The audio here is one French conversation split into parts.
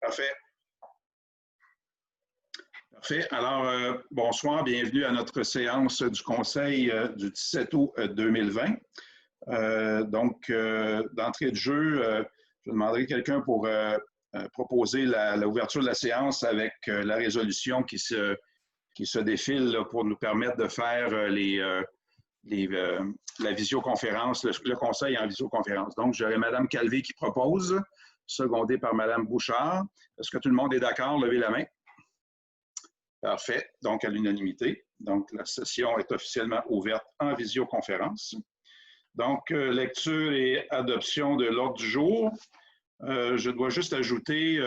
Parfait. Parfait. Alors, bonsoir, bienvenue à notre séance du Conseil du 17 août 2020. D'entrée de jeu, je demanderai quelqu'un pour proposer l'ouverture de la séance avec la résolution qui se défile là, pour nous permettre de faire la visioconférence, le conseil en visioconférence. Donc, j'aurai Mme Calvé qui propose, secondée par Mme Bouchard. Est-ce que tout le monde est d'accord? Levez la main. Parfait. Donc, à l'unanimité. Donc, la session est officiellement ouverte en visioconférence. Donc, lecture et adoption de l'ordre du jour. Je dois juste ajouter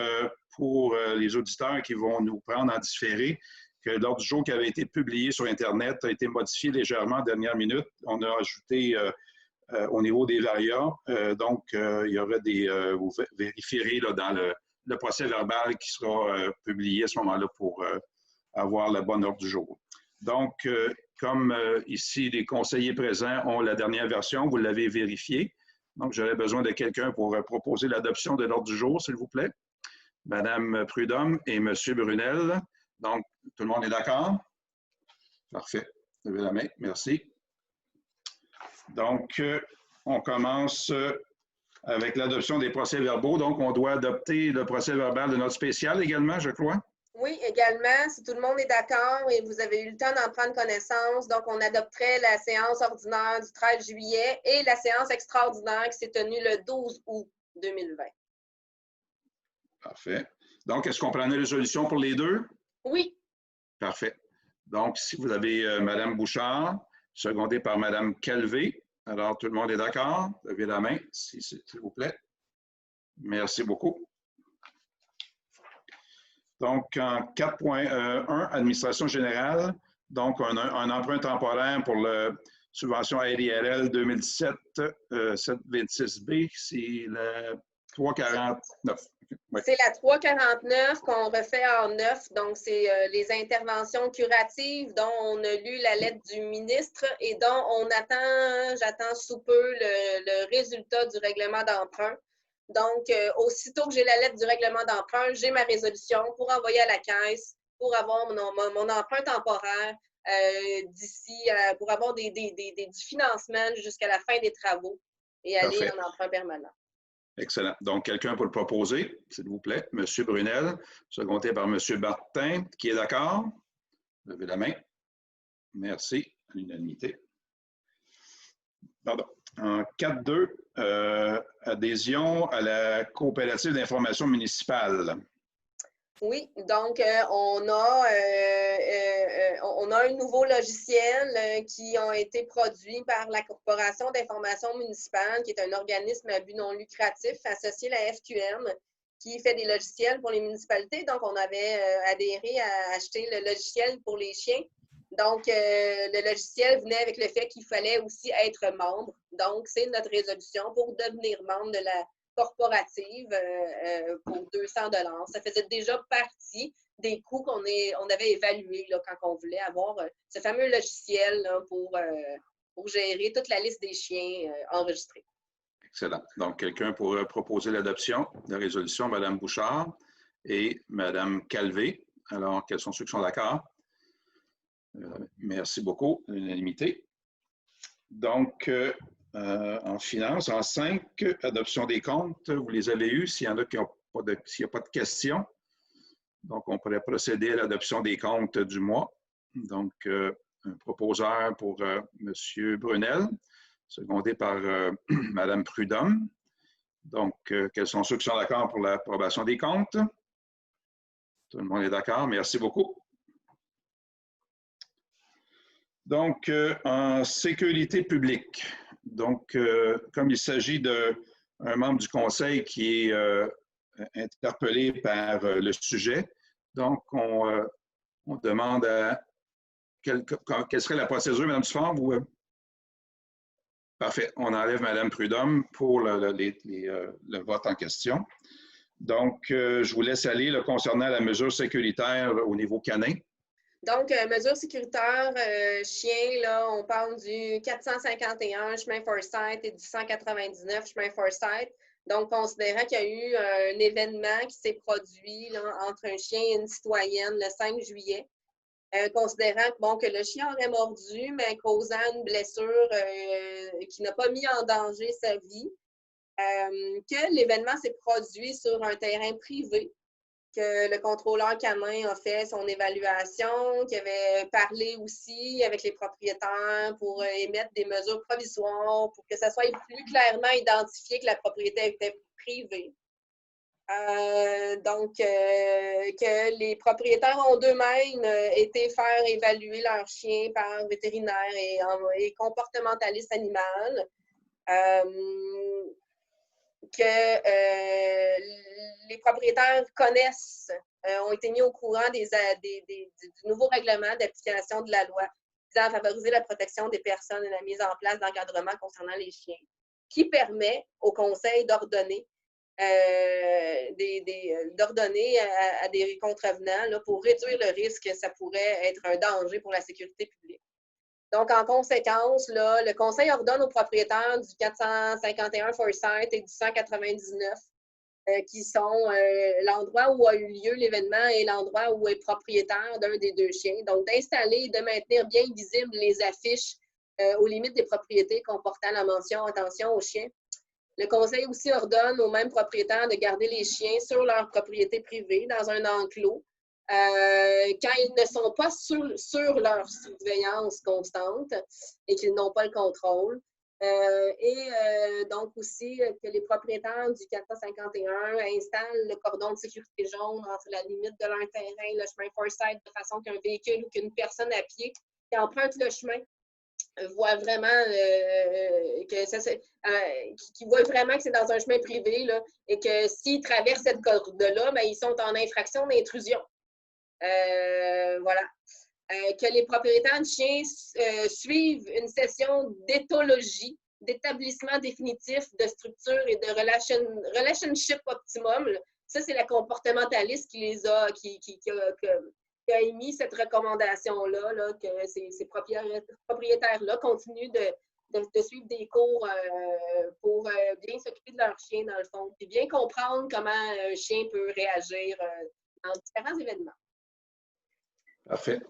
pour les auditeurs qui vont nous prendre en différé que l'ordre du jour qui avait été publié sur Internet a été modifié légèrement en dernière minute. On a ajouté au niveau des variables. Il y aurait vous vérifierez là, dans le procès verbal qui sera publié à ce moment-là pour avoir le bon ordre du jour. Donc, comme ici, les conseillers présents ont la dernière version, vous l'avez vérifié. Donc, j'aurais besoin de quelqu'un pour proposer l'adoption de l'ordre du jour, s'il vous plaît. Madame Prudhomme et Monsieur Brunel. Donc, tout le monde est d'accord? Parfait. Levez la main. Merci. Donc, on commence avec l'adoption des procès-verbaux. Donc, on doit adopter le procès-verbal de notre spécial également, je crois. Oui, également, si tout le monde est d'accord et vous avez eu le temps d'en prendre connaissance, donc on adopterait la séance ordinaire du 13 juillet et la séance extraordinaire qui s'est tenue le 12 août 2020. Parfait. Donc, est-ce qu'on prend une résolution pour les deux? Oui. Parfait. Donc, si vous avez Mme Bouchard, secondée par Mme Calvé, alors tout le monde est d'accord? Levez la main, s'il vous plaît. Merci beaucoup. Donc, en 4.1, administration générale, donc un emprunt temporaire pour la subvention ARIRL 2017-726B, c'est la 349. Oui. C'est la 349 qu'on refait en 9, donc c'est les interventions curatives dont on a lu la lettre du ministre et dont j'attends sous peu le résultat du règlement d'emprunt. Donc, aussitôt que j'ai la lettre du règlement d'emprunt, j'ai ma résolution pour envoyer à la caisse, pour avoir mon emprunt temporaire d'ici, pour avoir du financement jusqu'à la fin des travaux et aller en emprunt permanent. Excellent. Donc, quelqu'un pour le proposer, s'il vous plaît. Monsieur Brunel, secondé par Monsieur Martin, qui est d'accord? Levez la main. Merci. À l'unanimité. Pardon. En 4.2, adhésion à la coopérative d'information municipale. Oui, donc on a un nouveau logiciel qui a été produit par la Corporation d'information municipale, qui est un organisme à but non lucratif associé à la FQM, qui fait des logiciels pour les municipalités. Donc, on avait adhéré à acheter le logiciel pour les chiens. Donc, le logiciel venait avec le fait qu'il fallait aussi être membre. Donc, c'est notre résolution pour devenir membre de la corporative pour 200 $. Ça faisait déjà partie des coûts qu'on avait évalués là, quand on voulait avoir ce fameux logiciel là, pour gérer toute la liste des chiens enregistrés. Excellent. Donc, quelqu'un pour proposer l'adoption de la résolution, Mme Bouchard et Mme Calvé. Alors, quels sont ceux qui sont d'accord? Merci beaucoup. L'unanimité. Donc, en finance, en 5, adoption des comptes, vous les avez eus. S'il y en a qui n'ont pas s'il n'y a pas de questions, donc on pourrait procéder à l'adoption des comptes du mois. Donc, un proposeur pour M. Brunel, secondé par Mme Prudhomme. Donc, quels sont ceux qui sont d'accord pour l'approbation des comptes? Tout le monde est d'accord. Merci beaucoup. Donc, en sécurité publique, donc, comme il s'agit d'un membre du conseil qui est interpellé par le sujet, donc on demande à quelle serait la procédure, Mme Dufort? Parfait. On enlève Mme Prudhomme pour le vote en question. Donc, je vous laisse aller là, concernant la mesure sécuritaire au niveau canin. Donc, mesures sécuritaires, chien, là, on parle du 451 chemin Forsyth et du 199 chemin Forsyth. Donc, considérant qu'il y a eu un événement qui s'est produit là, entre un chien et une citoyenne le 5 juillet, considérant bon, que le chien aurait mordu, mais causant une blessure qui n'a pas mis en danger sa vie, que l'événement s'est produit sur un terrain privé, que le contrôleur canin a fait son évaluation, qu'il avait parlé aussi avec les propriétaires pour émettre des mesures provisoires pour que ça soit plus clairement identifié que la propriété était privée. Donc, que les propriétaires ont d'eux-mêmes été faire évaluer leur chien par vétérinaire et comportementaliste animal. Que les propriétaires connaissent, ont été mis au courant du nouveau règlement d'application de la loi visant à favoriser la protection des personnes et la mise en place d'encadrement concernant les chiens, qui permet au Conseil d'ordonner à des contrevenants là, pour réduire le risque que ça pourrait être un danger pour la sécurité publique. Donc, en conséquence, là, le Conseil ordonne aux propriétaires du 451 Forsyth et du 199, qui sont l'endroit où a eu lieu l'événement et l'endroit où est propriétaire d'un des deux chiens, donc d'installer et de maintenir bien visibles les affiches aux limites des propriétés comportant la mention « Attention aux chiens ». Le Conseil aussi ordonne aux mêmes propriétaires de garder les chiens sur leur propriété privée dans un enclos quand ils ne sont pas sur leur surveillance constante et qu'ils n'ont pas le contrôle. Donc aussi que les propriétaires du 451 installent le cordon de sécurité jaune entre la limite de leur terrain et le chemin Forsyth de façon qu'un véhicule ou qu'une personne à pied qui emprunte le chemin voit vraiment qui voit vraiment que c'est dans un chemin privé là, et que s'ils traversent cette corde-là, ben, ils sont en infraction d'intrusion. Voilà. Que les propriétaires de chiens suivent une session d'éthologie, d'établissement définitif de structure et de relationship optimum. Ça, c'est la comportementaliste qui les a, qui a émis cette recommandation-là, là, que ces propriétaires-là continuent de suivre des cours pour bien s'occuper de leur chien, dans le fond, puis bien comprendre comment un chien peut réagir dans différents événements. Parfait.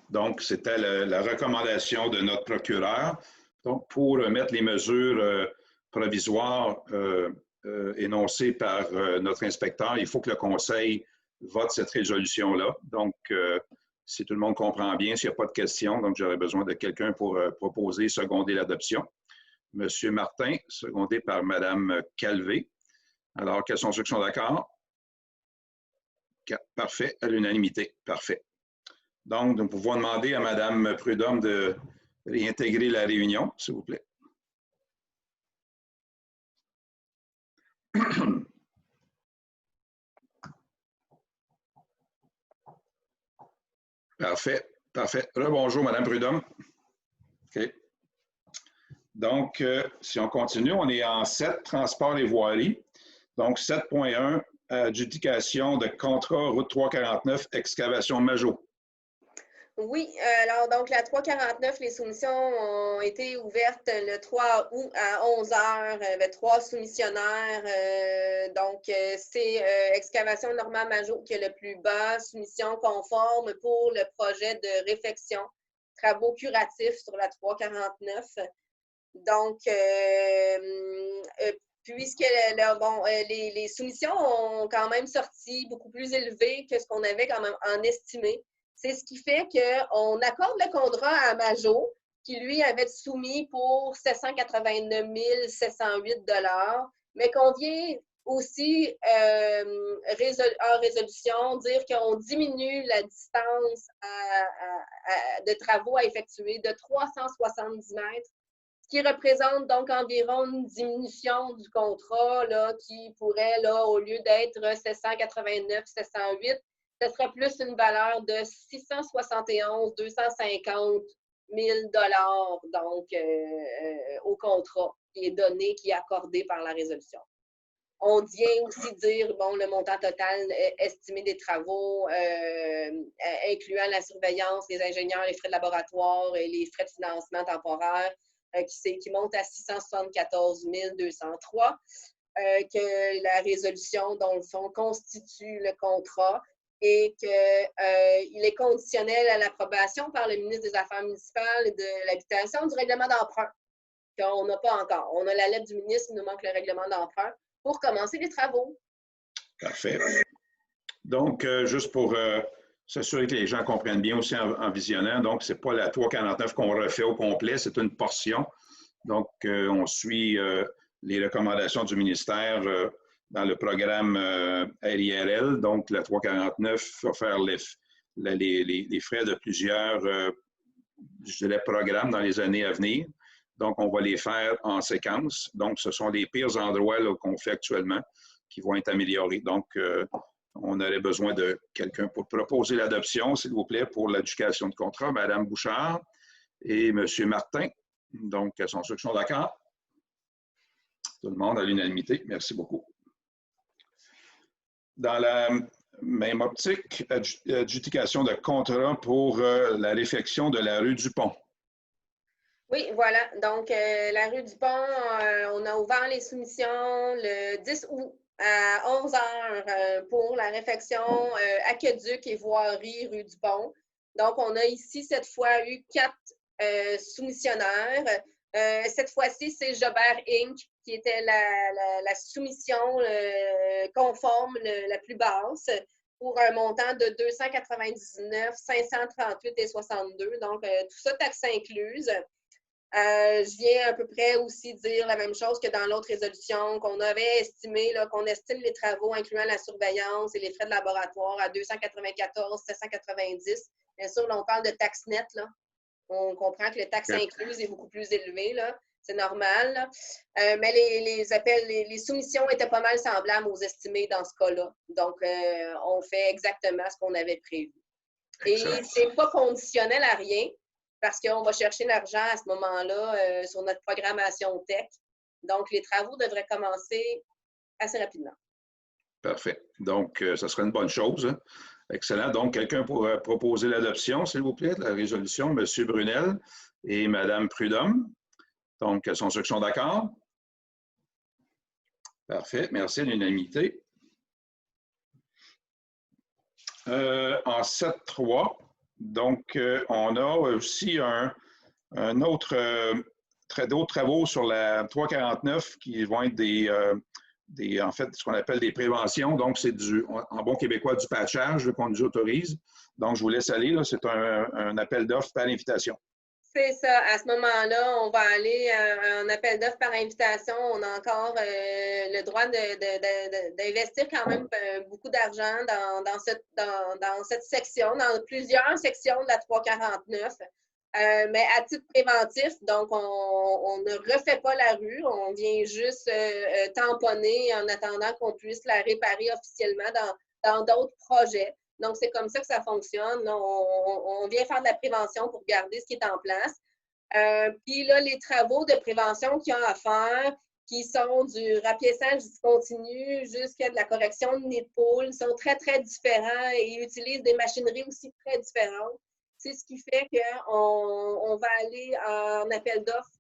Donc, c'était la recommandation de notre procureur. Donc, pour mettre les mesures provisoires énoncées par notre inspecteur, il faut que le Conseil vote cette résolution-là. Donc, si tout le monde comprend bien, s'il n'y a pas de questions, donc j'aurais besoin de quelqu'un pour proposer, seconder l'adoption. Monsieur Martin, secondé par Madame Calvé. Alors, quels sont ceux qui sont d'accord? Parfait, à l'unanimité. Parfait. Donc, nous pouvons demander à Mme Prudhomme de réintégrer la réunion, s'il vous plaît. Parfait, parfait. Rebonjour, Mme Prudhomme. OK. Donc, si on continue, on est en 7, transport et voirie. Donc, 7.1, adjudication de contrat route 349, excavation Majot. Oui, alors donc la 349, les soumissions ont été ouvertes le 3 août à 11 h. Il y avait 3 soumissionnaires. Donc, c'est Excavation Normand Majot qui est le plus bas, soumission conforme pour le projet de réfection, travaux curatifs sur la 349. Donc, puisque les soumissions ont quand même sorti beaucoup plus élevées que ce qu'on avait quand même en estimé. C'est ce qui fait qu'on accorde le contrat à Majot, qui lui avait soumis pour 789 708 $, mais qu'on vient aussi en résolution dire qu'on diminue la distance de travaux à effectuer de 370 mètres, ce qui représente donc environ une diminution du contrat là, qui pourrait, là, au lieu d'être 789 708, ce serait plus une valeur de 671 250 000 $ donc au contrat qui est donné, qui est accordé par la résolution. On vient aussi dire, bon, le montant total estimé des travaux, incluant la surveillance, les ingénieurs, les frais de laboratoire et les frais de financement temporaire, qui montent à 674 203. que la résolution, dans le fond, constitue le contrat et qu'il est conditionnel à l'approbation par le ministre des Affaires municipales et de l'Habitation du règlement d'emprunt, qu'on n'a pas encore. On a la lettre du ministre, il nous manque le règlement d'emprunt pour commencer les travaux. Parfait. Donc, juste pour s'assurer que les gens comprennent bien aussi en visionnant, donc, ce n'est pas la 349 qu'on refait au complet, c'est une portion. Donc, on suit les recommandations du ministère dans le programme RIRL. Donc, la 349 va faire les frais de plusieurs, je dirais, programmes dans les années à venir. Donc, on va les faire en séquence. Donc, ce sont les pires endroits qu'on fait actuellement qui vont être améliorés. Donc, on aurait besoin de quelqu'un pour proposer l'adoption, s'il vous plaît, pour l'adjudication de contrat, Mme Bouchard et M. Martin. Donc, sont ceux qui sont d'accord? Tout le monde à l'unanimité. Merci beaucoup. Dans la même optique, adjudication de contrat pour la réfection de la rue du Pont. Oui, voilà. Donc, la rue du Pont, on a ouvert les soumissions le 10 août à 11 h pour la réfection aqueduc et voirie rue du Pont. Donc, on a ici, cette fois, eu 4 soumissionnaires. Cette fois-ci, c'est Jobert Inc. qui était la soumission conforme la plus basse pour un montant de 299 538,62. Donc, tout ça, taxe incluse. Je viens à peu près aussi dire la même chose que dans l'autre résolution, qu'on avait estimé, qu'on estime les travaux incluant la surveillance et les frais de laboratoire à 294 790. Bien sûr, là, on parle de taxe nette. Là. On comprend que le taxe incluse est beaucoup plus élevé. C'est normal. Mais les soumissions étaient pas mal semblables aux estimés dans ce cas-là. Donc, on fait exactement ce qu'on avait prévu. Excellent. Et ce n'est pas conditionnel à rien, parce qu'on va chercher l'argent à ce moment-là sur notre programmation tech. Donc, les travaux devraient commencer assez rapidement. Parfait. Donc, ça serait une bonne chose. Hein? Excellent. Donc, quelqu'un pourrait proposer l'adoption, s'il vous plaît, de la résolution, M. Brunel et Mme Prudhomme. Donc, sont ceux qui sont d'accord? Parfait. Merci à l'unanimité. En 7.3, donc, on a aussi d'autres travaux sur la 349 qui vont être en fait, ce qu'on appelle des préventions. Donc, c'est en bon québécois, du patchage qu'on nous autorise. Donc, je vous laisse aller. C'est un appel d'offres par invitation. C'est ça. À ce moment-là, on va aller à un appel d'offres par invitation. On a encore le droit d'investir quand même beaucoup d'argent dans cette section, dans plusieurs sections de la 349. Mais à titre préventif, donc on ne refait pas la rue, on vient juste tamponner en attendant qu'on puisse la réparer officiellement dans d'autres projets. Donc, c'est comme ça que ça fonctionne. On vient faire de la prévention pour garder ce qui est en place. Puis là, les travaux de prévention qu'il y a à faire, qui sont du rapiessage discontinu jusqu'à de la correction de nid de poule, sont très, très différents et utilisent des machineries aussi très différentes. C'est ce qui fait qu'on va aller en appel d'offres,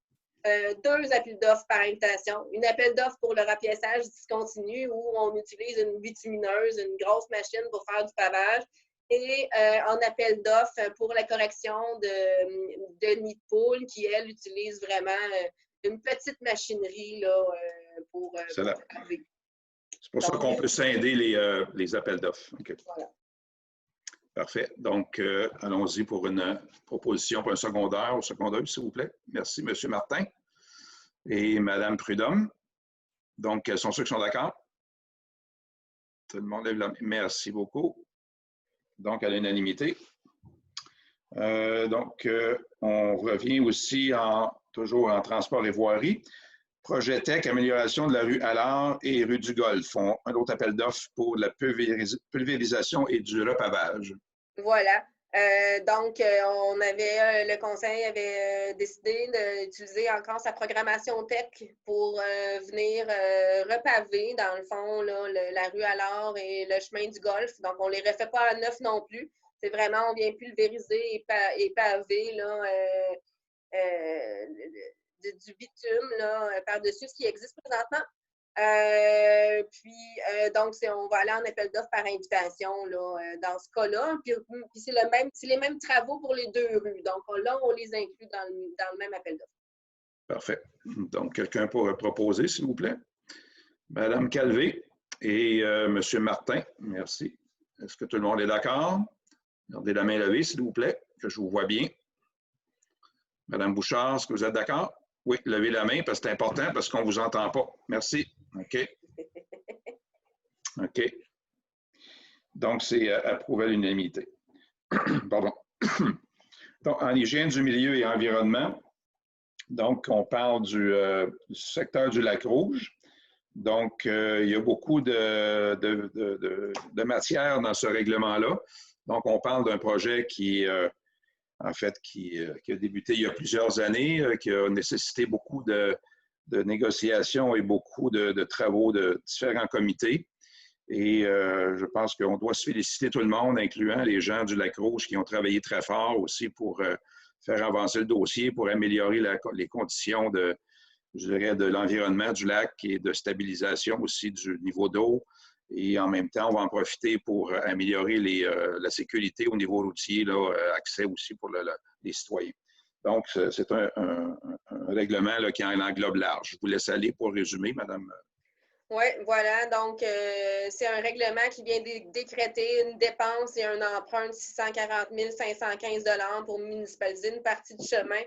2 appels d'offres par invitation. Une appel d'offres pour le rapiessage discontinu où on utilise une bitumineuse, une grosse machine pour faire du pavage, et en appel d'offres pour la correction de nid de poule qui, elle, utilise vraiment une petite machinerie là, pour paver. C'est pour ça qu'on peut scinder les appels d'offres. Okay. Voilà. Parfait. Donc, allons-y pour une proposition pour un secondaire ou secondaire, s'il vous plaît. Merci, M. Martin et Mme Prudhomme. Donc, quels sont ceux qui sont d'accord? Tout le monde lève la main. Merci beaucoup. Donc, à l'unanimité. On revient aussi toujours en transport et voirie. Projet TEC, amélioration de la rue Allard et rue du Golfe. Un autre appel d'offres pour la pulvérisation et du repavage. Voilà. Le conseil avait décidé d'utiliser encore sa programmation tech pour venir repaver, dans le fond, là, la rue Allard et le chemin du Golfe. Donc, on ne les refait pas à neuf non plus. C'est vraiment, on vient pulvériser et paver là, du bitume là, par-dessus ce qui existe présentement. Donc, on va aller en appel d'offres par invitation là, dans ce cas-là. Puis c'est les mêmes travaux pour les 2 rues. Donc, là, on les inclut dans le même appel d'offres. Parfait. Donc, quelqu'un pourrait proposer, s'il vous plaît? Madame Calvé et Monsieur Martin, merci. Est-ce que tout le monde est d'accord? Gardez la main levée, s'il vous plaît, que je vous vois bien. Madame Bouchard, est-ce que vous êtes d'accord? Oui, levez la main parce que c'est important, parce qu'on ne vous entend pas. Merci. OK. OK. Donc, c'est approuvé à l'unanimité. Pardon. Donc, en hygiène du milieu et environnement, donc, on parle du secteur du Lac-Rouge. Donc, il y a beaucoup de matière dans ce règlement-là. Donc, on parle d'un projet qui, en fait, qui a débuté il y a plusieurs années, qui a nécessité beaucoup de négociations et beaucoup de travaux de différents comités. Et je pense qu'on doit se féliciter tout le monde, incluant les gens du Lac-Rouge qui ont travaillé très fort aussi pour faire avancer le dossier, pour améliorer les conditions je dirais, de l'environnement du lac et de stabilisation aussi du niveau d'eau. Et en même temps, on va en profiter pour améliorer la sécurité au niveau routier, là, accès aussi pour les citoyens. Donc, c'est un règlement là, qui en englobe large. Je vous laisse aller pour résumer, Madame. Oui, voilà. Donc, c'est un règlement qui vient décréter une dépense et un emprunt de 640 515 $ pour municipaliser une partie du chemin.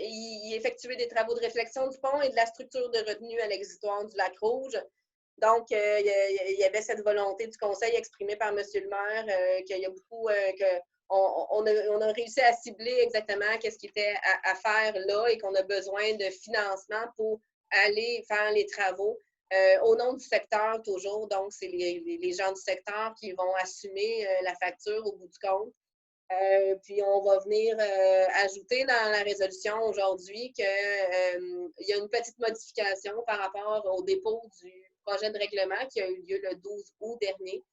Il effectuait des travaux de réflexion du pont et de la structure de retenue à l'exutoire du Lac-Rouge. Donc, il y avait cette volonté du conseil exprimée par M. le maire qu'il y a beaucoup, on a réussi à cibler exactement qu'est-ce qui était à faire là et qu'on a besoin de financement pour aller faire les travaux au nom du secteur toujours. Donc, c'est les gens du secteur qui vont assumer la facture au bout du compte. Puis, on va venir ajouter dans la résolution aujourd'hui qu'il y a une petite modification par rapport au dépôt du projet de règlement qui a eu lieu le 12 août dernier.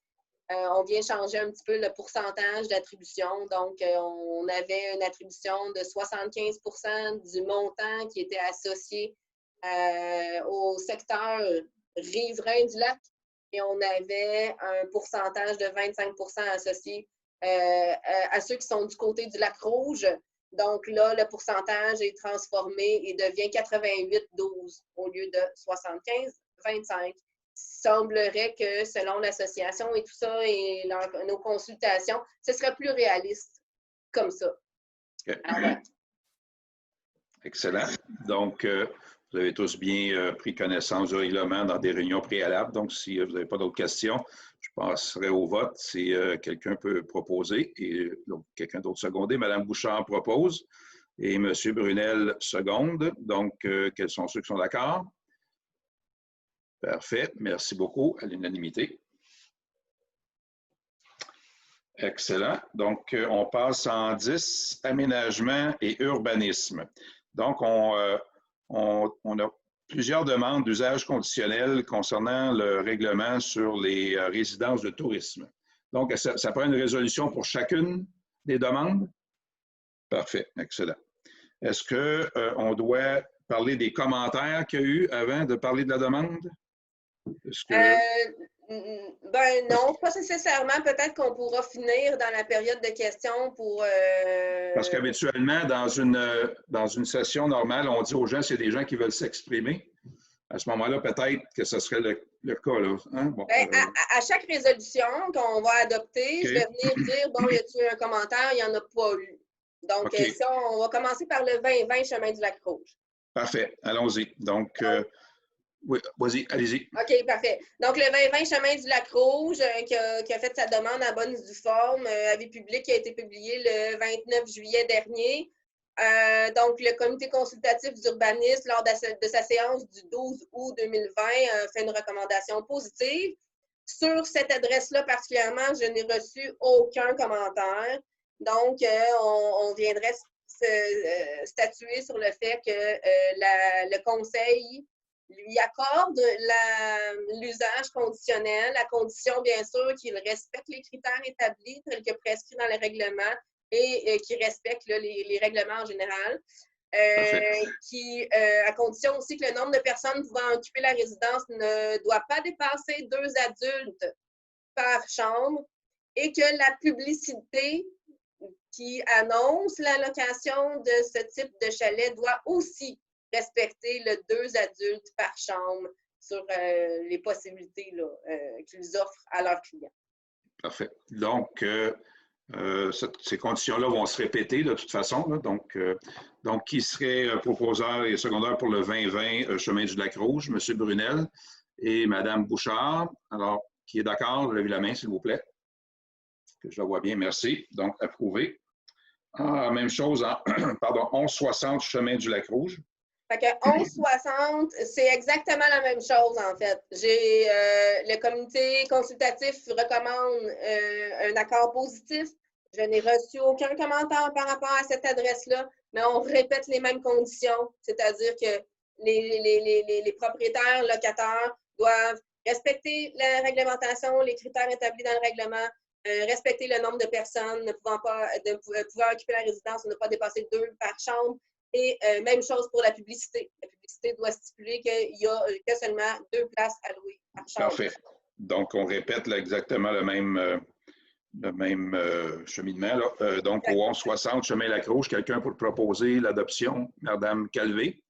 On vient changer un petit peu le pourcentage d'attribution. Donc, on avait une attribution de 75 % du montant qui était associé au secteur riverain du lac et on avait un pourcentage de 25 % associé à ceux qui sont du côté du Lac-Rouge. Donc là, le pourcentage est transformé et devient 88-12 au lieu de 75-25. Semblerait que selon l'association et tout ça et nos consultations, ce serait plus réaliste comme ça. Okay. Excellent. Donc, vous avez tous bien pris connaissance du règlement dans des réunions préalables. Donc, si vous n'avez pas d'autres questions, je passerai au vote si quelqu'un peut proposer et quelqu'un d'autre seconder. Madame Bouchard propose et M. Brunel seconde. Donc, quels sont ceux qui sont d'accord? Parfait. Merci beaucoup. À l'unanimité. Excellent. Donc, on passe en 10, aménagement et urbanisme. Donc, on a plusieurs demandes d'usage conditionnel concernant le règlement sur les résidences de tourisme. Donc, ça prend une résolution pour chacune des demandes? Parfait. Excellent. Est-ce qu'on doit parler des commentaires qu'il y a eu avant de parler de la demande? Ben non, pas nécessairement. Peut-être qu'on pourra finir dans la période de questions pour... Parce qu'habituellement, dans une session normale, on dit aux gens, c'est des gens qui veulent s'exprimer. À ce moment-là, peut-être que ce serait le cas. Là. Hein? Bon, ben, à chaque résolution qu'on va adopter, je vais venir dire, bon, y a-t-il un commentaire? Il n'y en a pas eu. Donc, ça, on va commencer par le 2020 chemin du Lac-Rouge. Parfait. Allons-y. Donc, oui, vas-y, allez-y. OK, parfait. Donc, le 2020 chemin du Lac-Rouge qui a fait sa demande à bonne et due forme, avis public qui a été publié le 29 juillet dernier. Donc, le comité consultatif d'urbanisme, lors de sa séance du 12 août 2020, fait une recommandation positive. Sur cette adresse-là particulièrement, je n'ai reçu aucun commentaire. Donc, on viendrait statuer sur le fait que le conseil lui accorde l'usage conditionnel, à condition, bien sûr, qu'il respecte les critères établis tels que prescrits dans les règlements et qu'il respecte les règlements en général. à condition aussi que le nombre de personnes pouvant occuper la résidence ne doit pas dépasser 2 adultes par chambre et que la publicité qui annonce la location de ce type de chalet doit aussi respecter le 2 adultes par chambre sur les possibilités qu'ils offrent à leurs clients. Parfait. Donc, ces conditions-là vont se répéter de toute façon. Là. Donc, qui serait proposeur et secondaire pour le 2020 Chemin du Lac-Rouge? M. Brunel et Mme Bouchard. Alors, qui est d'accord? Levez la main, s'il vous plaît. Que je la vois bien, merci. Donc, approuvé. Même chose, pardon, 1160 Chemin du Lac-Rouge. Fait que 1160, c'est exactement la même chose, en fait. Le comité consultatif recommande un accord positif. Je n'ai reçu aucun commentaire par rapport à cette adresse-là, mais on répète les mêmes conditions, c'est-à-dire que les propriétaires, locataires doivent respecter la réglementation, les critères établis dans le règlement, respecter le nombre de personnes ne pouvant occuper la résidence ou ne pas dépasser 2 par chambre. Et même chose pour la publicité. La publicité doit stipuler qu'il n'y a que seulement 2 places à louer par chambre. Parfait. Donc, on répète là, exactement le même cheminement. Là. Donc, au 1160 Chemin Lac-Rouge, quelqu'un pour proposer l'adoption, Mme Calvé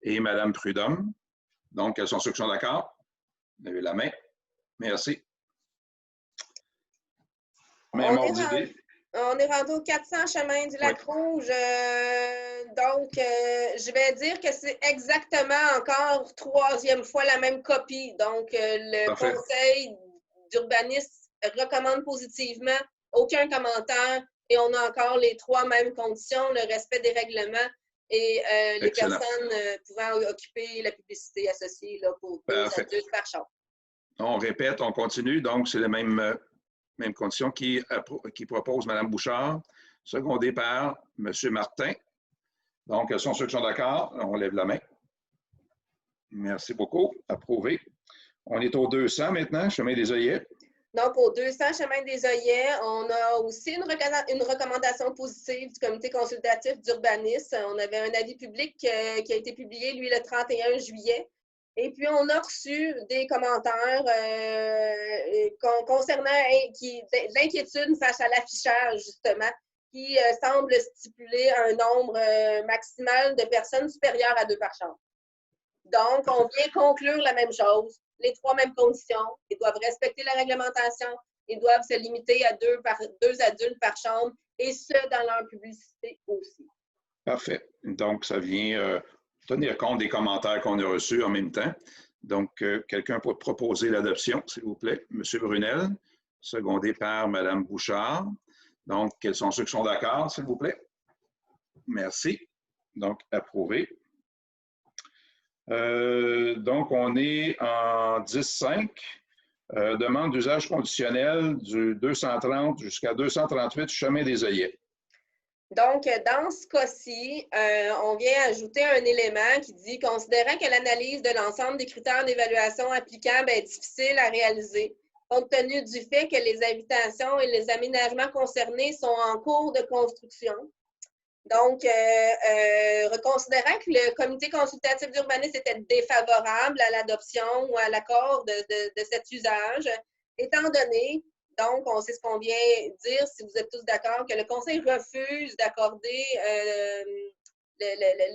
et Mme Prudhomme. Donc, elles sont ceux qui sont d'accord? Levez la main. Merci. Même ordre d'idée. On est rendu au 400 Chemin du Lac-Rouge. Donc, je vais dire que c'est exactement encore 3e fois la même copie. Donc, le Parfait. conseil d'urbanisme recommande positivement, aucun commentaire, et on a encore les 3 mêmes conditions, le respect des règlements et les personnes pouvant occuper la publicité associée là, pour 2 adultes par chambre. On répète, on continue. Donc, c'est les mêmes conditions qui propose Mme Bouchard, secondée par M. Martin. Donc, elles sont ceux qui sont d'accord. On lève la main. Merci beaucoup. Approuvé. On est au 200 maintenant, Chemin des Œillets. Donc, au 200 Chemin des Œillets, on a aussi une recommandation positive du comité consultatif d'urbanisme. On avait un avis public qui a été publié, lui, le 31 juillet. Et puis, on a reçu des commentaires concernant l'inquiétude face à l'affichage, justement, qui semble stipuler un nombre maximal de personnes supérieures à 2 par chambre. Donc, on vient conclure la même chose, les 3 mêmes conditions. Ils doivent respecter la réglementation, ils doivent se limiter à 2 adultes par chambre, et ce, dans leur publicité aussi. Parfait. Donc, ça vient tenir compte des commentaires qu'on a reçus en même temps. Donc, quelqu'un pour proposer l'adoption, s'il vous plaît. M. Brunel, secondé par Mme Bouchard. Donc, quels sont ceux qui sont d'accord, s'il vous plaît? Merci. Donc, approuvé. Donc, on est en 10.5. Demande d'usage conditionnel du 230 jusqu'à 238 Chemin des Œillets. Donc, dans ce cas-ci, on vient ajouter un élément qui dit « Considérant que l'analyse de l'ensemble des critères d'évaluation applicables est difficile à réaliser, compte tenu du fait que les habitations et les aménagements concernés sont en cours de construction. » Donc, reconsidérant que le comité consultatif d'urbanisme était défavorable à l'adoption ou à l'accord de cet usage, étant donné, donc, on sait ce qu'on vient dire, si vous êtes tous d'accord, que le conseil refuse d'accorder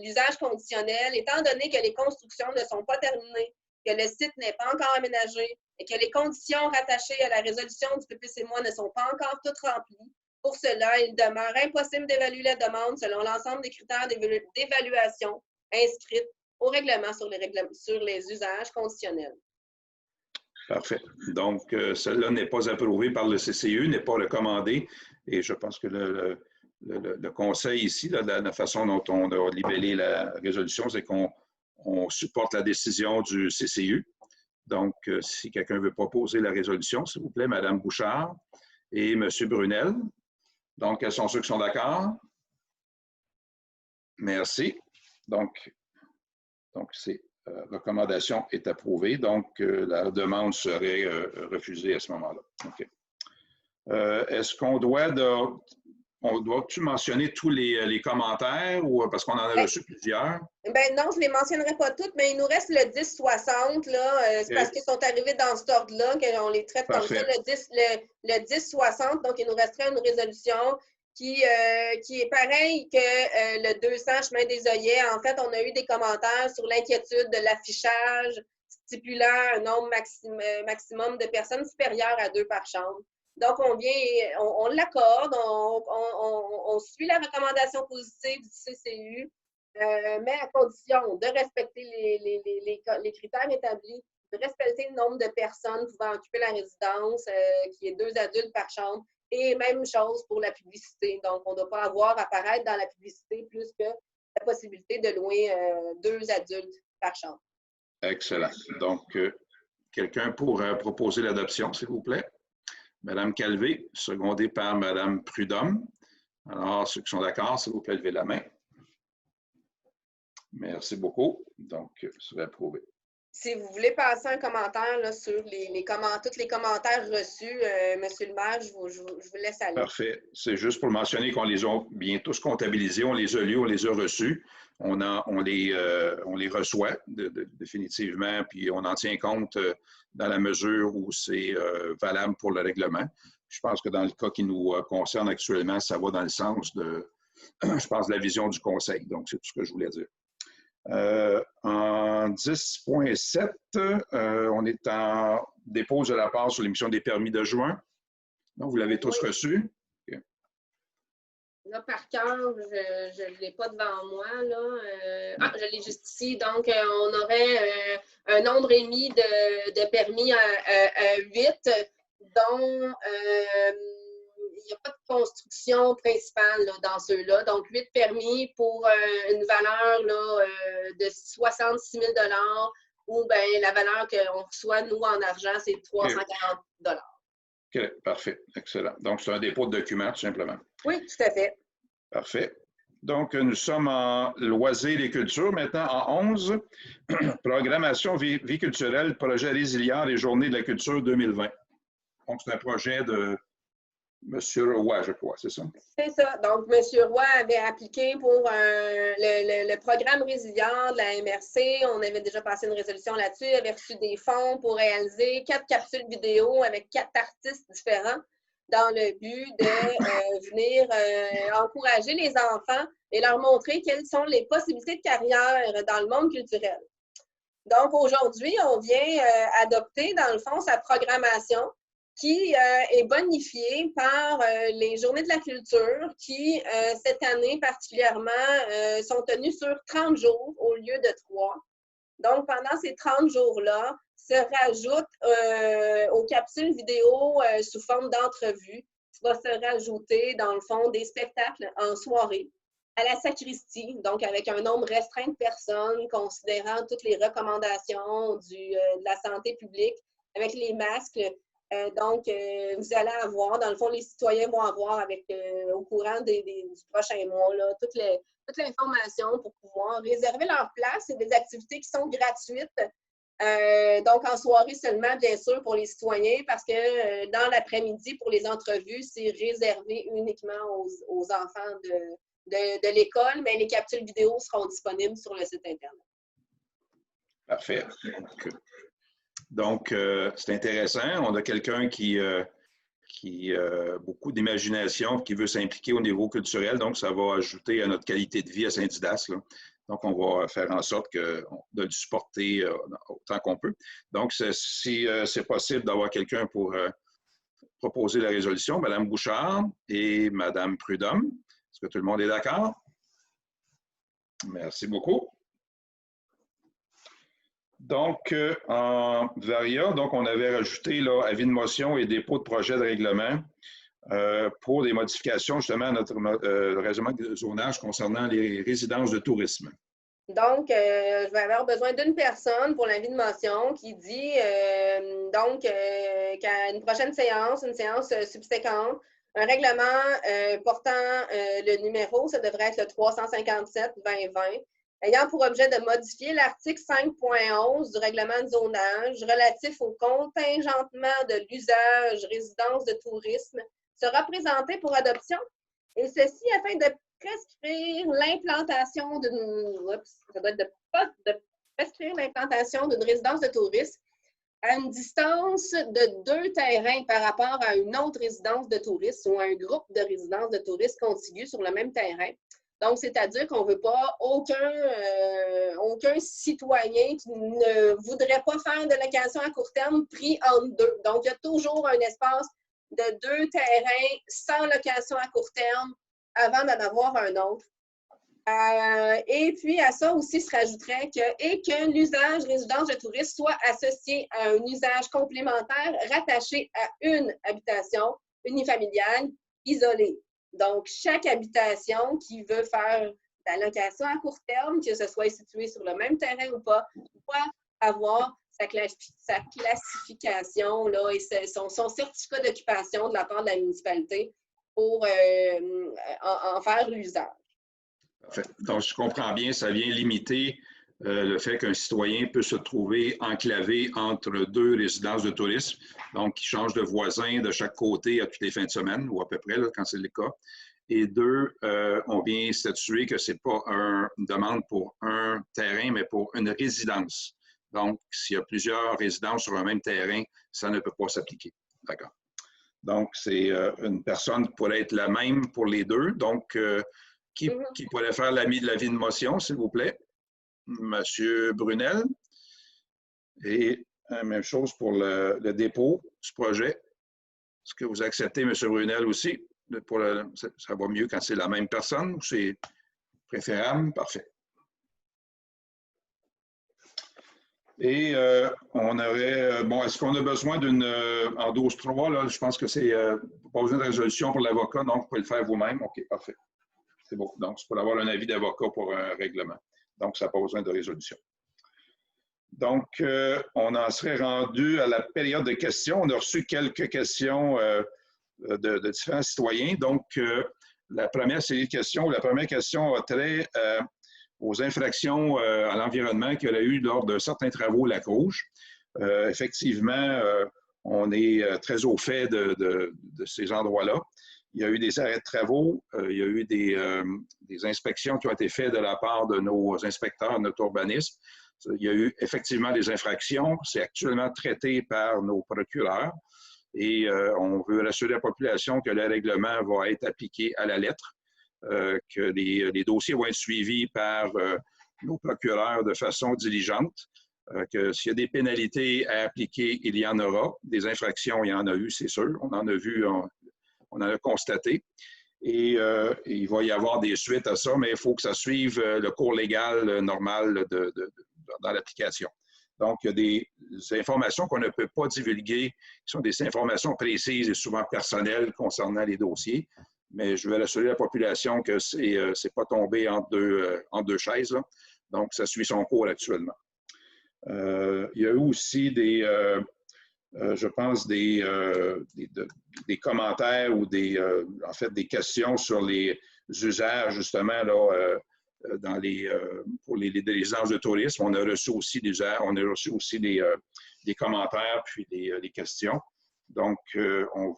l'usage conditionnel, étant donné que les constructions ne sont pas terminées, que le site n'est pas encore aménagé et que les conditions rattachées à la résolution du PPCMOI ne sont pas encore toutes remplies. Pour cela, il demeure impossible d'évaluer la demande selon l'ensemble des critères d'évaluation inscrits au règlement sur les usages conditionnels. Parfait. Donc, celle-là n'est pas approuvée par le CCU, n'est pas recommandée. Et je pense que le conseil ici, là, la façon dont on a libellé la résolution, c'est qu'on supporte la décision du CCU. Donc, si quelqu'un veut proposer la résolution, s'il vous plaît, Mme Bouchard et M. Brunel. Donc, quels sont ceux qui sont d'accord? Merci. Donc c'est recommandation est approuvée. Donc, la demande serait refusée à ce moment-là. OK. Est-ce qu'on doit on doit-tu mentionner tous les commentaires ou parce qu'on en a reçu plusieurs? Ben non, je ne les mentionnerai pas toutes, mais il nous reste le 10-60, là. C'est parce qu'ils sont arrivés dans cet ordre-là qu'on les traite comme ça. Parfait. Le 10-60, donc il nous resterait une résolution qui est pareil que le 200 chemin des œillets. En fait, on a eu des commentaires sur l'inquiétude de l'affichage stipulant un nombre maximum de personnes supérieures à 2 par chambre. Donc, on l'accorde, on suit la recommandation positive du CCU, mais à condition de respecter les critères établis, de respecter le nombre de personnes pouvant occuper la résidence, qui est 2 adultes par chambre, et même chose pour la publicité. Donc, on ne doit pas avoir apparaître dans la publicité plus que la possibilité de louer 2 adultes par chambre. Excellent. Donc, quelqu'un pour proposer l'adoption, s'il vous plaît? Madame Calvé, secondée par Madame Prudhomme. Alors, ceux qui sont d'accord, s'il vous plaît, levez la main. Merci beaucoup. Donc, c'est approuvé. Si vous voulez passer un commentaire là, sur tous les commentaires reçus, Monsieur le maire, je vous laisse aller. Parfait. C'est juste pour mentionner qu'on les a bien tous comptabilisés, on les a lus, on les a reçus. On les reçoit définitivement, puis on en tient compte dans la mesure où c'est valable pour le règlement. Je pense que dans le cas qui nous concerne actuellement, ça va dans le sens de, je pense, de la vision du Conseil. Donc, c'est tout ce que je voulais dire. En 10.7, on est en dépose de la part sur l'émission des permis de juin. Donc, vous l'avez tous reçu. Okay. Là, par cœur, je ne l'ai pas devant moi. Là. Je l'ai juste ici. Donc, on aurait un nombre émis de permis à 8, dont il n'y a pas de construction principale là, dans ceux-là. Donc, 8 permis pour une valeur là, de 66 000 $ ou bien la valeur qu'on reçoit, nous, en argent, c'est 340 $. OK, parfait. Excellent. Donc, c'est un dépôt de documents, tout simplement. Oui, tout à fait. Parfait. Donc, nous sommes en loisirs et culture. Maintenant, en 11, programmation vie culturelle, projet résilient et journées de la culture 2020. Donc, c'est un projet de M. Roy, je crois, c'est ça? C'est ça. Donc, M. Roy avait appliqué pour le programme résilient de la MRC. On avait déjà passé une résolution là-dessus. Il avait reçu des fonds pour réaliser 4 capsules vidéo avec 4 artistes différents dans le but de venir encourager les enfants et leur montrer quelles sont les possibilités de carrière dans le monde culturel. Donc, aujourd'hui, on vient adopter, dans le fond, sa programmation qui est bonifiée par les Journées de la culture qui, cette année particulièrement, sont tenues sur 30 jours au lieu de 3. Donc, pendant ces 30 jours-là, se rajoute aux capsules vidéo sous forme d'entrevue, va se rajouter, dans le fond, des spectacles en soirée à la sacristie, donc avec un nombre restreint de personnes, considérant toutes les recommandations de la santé publique, avec les masques. Donc, vous allez avoir, dans le fond, les citoyens vont avoir au courant du prochain mois, là, toute l'information pour pouvoir réserver leur place. C'est des activités qui sont gratuites. Donc, en soirée seulement, bien sûr, pour les citoyens, parce que dans l'après-midi, pour les entrevues, c'est réservé uniquement aux enfants de l'école, mais les capsules vidéo seront disponibles sur le site Internet. Parfait. Donc, c'est intéressant. On a quelqu'un qui a beaucoup d'imagination, qui veut s'impliquer au niveau culturel. Donc, ça va ajouter à notre qualité de vie à Saint-Didas, là. Donc, on va faire en sorte de le supporter autant qu'on peut. Donc, si c'est possible d'avoir quelqu'un pour proposer la résolution, Mme Bouchard et Mme Prudhomme. Est-ce que tout le monde est d'accord? Merci beaucoup. Donc, en varia, donc on avait rajouté là, avis de motion et dépôt de projet de règlement pour des modifications justement à notre règlement de zonage concernant les résidences de tourisme. Donc, je vais avoir besoin d'une personne pour l'avis de motion qui dit qu'à une prochaine séance, une séance subséquente, un règlement portant le numéro, ça devrait être le 357-2020, ayant pour objet de modifier l'article 5.11 du règlement de zonage relatif au contingentement de l'usage résidence de tourisme, sera présenté pour adoption Et ceci afin de prescrire l'implantation d'une résidence de tourisme à une distance de 2 terrains par rapport à une autre résidence de tourisme ou un groupe de résidences de tourisme contigus sur le même terrain. Donc, c'est-à-dire qu'on ne veut pas aucun citoyen qui ne voudrait pas faire de location à court terme pris entre deux. Donc, il y a toujours un espace de 2 terrains sans location à court terme avant d'en avoir un autre. Et puis, à ça aussi se rajouterait que l'usage résidence de tourisme soit associé à un usage complémentaire rattaché à une habitation unifamiliale isolée. Donc, chaque habitation qui veut faire de la location à court terme, que ce soit située sur le même terrain ou pas, doit avoir sa classification là, et son certificat d'occupation de la part de la municipalité pour en faire l'usage. Donc, je comprends bien, ça vient limiter le fait qu'un citoyen peut se trouver enclavé entre 2 résidences de tourisme, donc qui changent de voisin de chaque côté à toutes les fins de semaine, ou à peu près, là, quand c'est le cas. Et 2, on vient statuer que ce n'est pas une demande pour un terrain, mais pour une résidence. Donc, s'il y a plusieurs résidences sur un même terrain, ça ne peut pas s'appliquer. D'accord. Donc, c'est une personne qui pourrait être la même pour les 2. Donc, qui pourrait faire l'avis de motion, s'il vous plaît? Monsieur Brunel. Et même chose pour le dépôt du projet. Est-ce que vous acceptez, Monsieur Brunel, aussi? Ça va mieux quand c'est la même personne ou c'est préférable? Parfait. Et on aurait, bon, est-ce qu'on a besoin d'une, en 12.3, là, je pense que c'est pas besoin de résolution pour l'avocat, donc vous pouvez le faire vous-même. OK, parfait. C'est bon. Donc, c'est pour avoir un avis d'avocat pour un règlement. Donc, ça n'a pas besoin de résolution. Donc, on en serait rendu à la période de questions. On a reçu quelques questions de différents citoyens. Donc, la première série de questions, la première question a trait aux infractions à l'environnement qu'il y a eu lors de certains travaux à Lac-Rouge. Effectivement, on est très au fait de ces endroits-là. Il y a eu des arrêts de travaux, il y a eu des inspections qui ont été faites de la part de nos inspecteurs, notre urbanisme. Il y a eu effectivement des infractions. C'est actuellement traité par nos procureurs et on veut rassurer la population que le règlement va être appliqué à la lettre, que les dossiers vont être suivis par nos procureurs de façon diligente, que s'il y a des pénalités à appliquer, il y en aura. Des infractions, il y en a eu, c'est sûr. On en a vu, on en a constaté. Et il va y avoir des suites à ça, mais il faut que ça suive le cours légal normal dans l'application. Donc, il y a des informations qu'on ne peut pas divulguer, qui sont des informations précises et souvent personnelles concernant les dossiers. Mais je veux rassurer la population que c'est pas tombé entre deux chaises, là. Donc, ça suit son cours actuellement. Il y a eu aussi je pense, des commentaires ou en fait, des questions sur les usages, justement, là, pour les résidences de tourisme. On a reçu aussi des commentaires puis des questions. Donc, on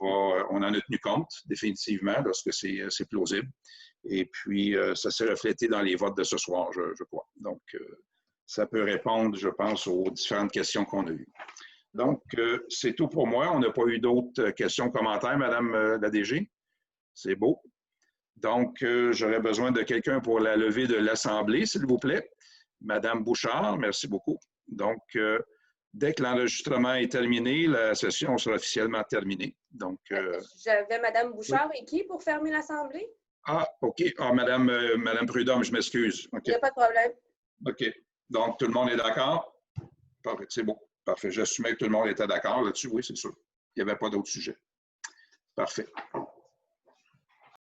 en a tenu compte définitivement lorsque c'est plausible. Et puis, ça s'est reflété dans les votes de ce soir, je crois. Donc, ça peut répondre, je pense, aux différentes questions qu'on a eues. Donc, c'est tout pour moi. On n'a pas eu d'autres questions, commentaires, Madame la DG. C'est beau. Donc, j'aurais besoin de quelqu'un pour la levée de l'Assemblée, s'il vous plaît. Madame Bouchard, merci beaucoup. Donc, dès que l'enregistrement est terminé, la session sera officiellement terminée. Donc, j'avais Madame Bouchard et qui pour fermer l'Assemblée? Ah, OK. Ah, Madame Prudhomme, je m'excuse. Okay. Il n'y a pas de problème. OK. Donc, tout le monde est d'accord? Parfait, c'est bon. Parfait. J'assumais que tout le monde était d'accord là-dessus. Oui, c'est sûr. Il n'y avait pas d'autres sujets. Parfait.